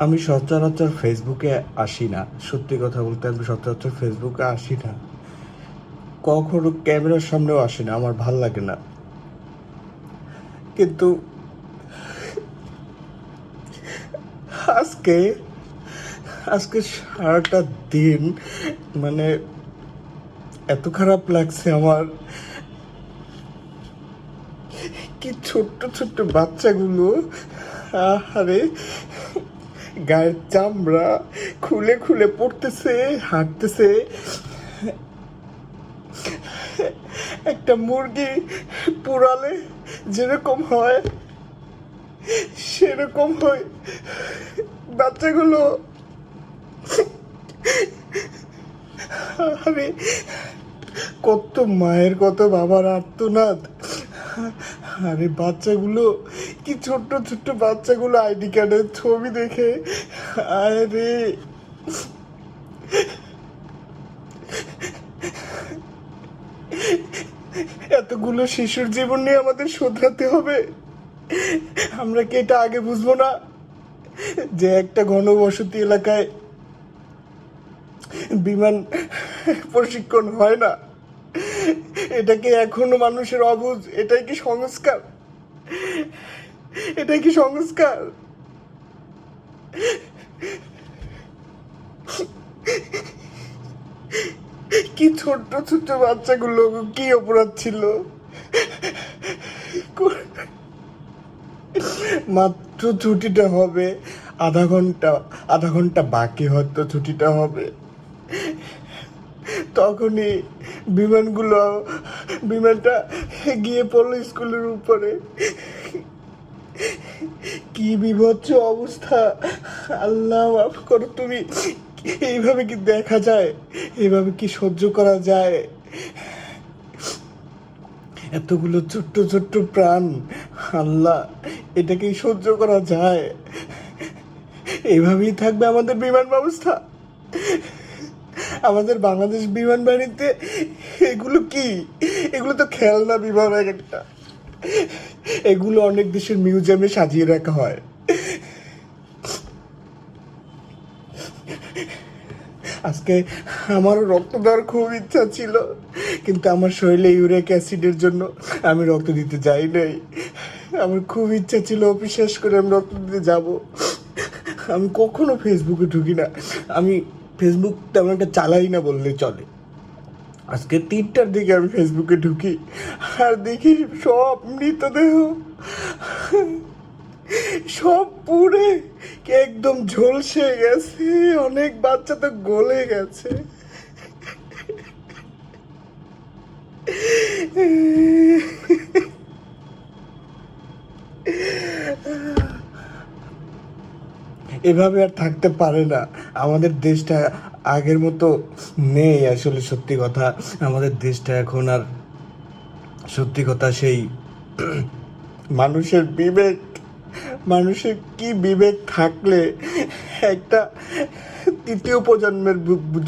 আমি সচরাচর ফেসবুকে আসি না। সত্যি কথা বলতে আমি সচরাচর ফেসবুকে আসি না। কখনো ক্যামেরার সামনেও আসি না। আমার ভাল লাগে না। কিন্তু আজকে আজকে সারাটা দিন মানে এত খারাপ লাগছে আমার। কি ছোট্ট ছোট্ট বাচ্চাগুলো, আরে গায়ের চামড়া খুলে খুলে পড়তেছে, হাঁটতেছে। একটা মুরগি পুরালে যেরকম হয় সেরকম হয় বাচ্চাগুলো। আরে কত মায়ের কত বাবার আর্তনাদ। আরে বাচ্চাগুলো, কি ছোট্ট ছোট্ট বাচ্চাগুলো আইডি কার্ডের ছবি দেখে আরে এতগুলো শিশুর জীবন নিয়ে আমাদের শোধরাতে হবে। আমরা কি এটা আগে বুঝবো না যে একটা ঘনবসতি এলাকায় বিমান প্রশিক্ষণ হয় না? এটাকে এখনো মানুষের অবুঝ। এটাই কি সংস্কার? এটাই কি সংস্কার? কি ছোট্ট ছোট্ট বাচ্চাগুলো, কি অপরাধ ছিল? মাত্র ছুটিটা হবে আধা ঘন্টা বাকি, হয়তো ছুটিটা হবে। তখনই বিমানটা গিয়ে পড়লো স্কুলের উপরে। কি বিভৎস অবস্থা! আল্লাহ মাফ করো তুমি। এইভাবে কি দেখা যায়? এইভাবে কি সহ্য করা যায়? এতগুলো ছোট্ট ছোট্ট প্রাণ, আল্লাহ, এটা কি সহ্য করা যায়? এইভাবেই থাকবে আমাদের বিমান ব্যবস্থা? আমাদের বাংলাদেশ বিমান বাহিনীতে এগুলো কি? এগুলো তো খেলনা বিমান এক একটা। এগুলো অনেক দেশের মিউজিয়ামে সাজিয়ে রাখা হয়। আজকে আমারও রক্ত দেওয়ার খুব ইচ্ছা ছিল, কিন্তু আমার শরীরে ইউরিক অ্যাসিডের জন্য আমি রক্ত দিতে যাই নাই। আমার খুব ইচ্ছা ছিল, বিশ্বাস করে আমি রক্ত দিতে যাব। আমি কখনো ফেসবুকে ঢুকি না। আমি ফেসবুক তেমন একটা চালাই না বললে চলে। আজকে 3টার দিকে আমি ফেসবুকে ঢুকি, আর দেখি সব মৃতদেহ, সব পুড়ে একদম ঝলসে গেছে। অনেক বাচ্চা তো গলে গেছে। এভাবে আর থাকতে পারে না। আমাদের দেশটা আগের মতো নেই আসলে। সত্যি কথা, আমাদের দেশটা এখন আর সত্যি কথা সেই মানুষের বিবেক, মানুষের কি বিবেক থাকলে একটা তৃতীয় প্রজন্মের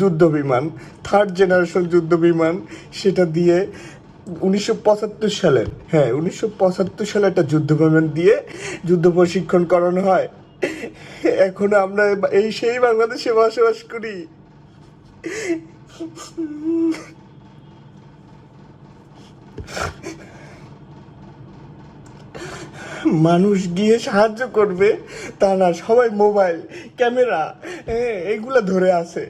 যুদ্ধ বিমান, থার্ড জেনারেশন যুদ্ধ বিমান, সেটা দিয়ে 1975 সালের, হ্যাঁ 1975 সালে একটা যুদ্ধ বিমান দিয়ে যুদ্ধ প্রশিক্ষণ করানো হয়। এখন আমরা এই সেই বাংলাদেশে বসবাস করি। মানুষ গিয়ে সাহায্য করবে তা না, সবাই মোবাইল, ক্যামেরা এগুলো ধরে আছে।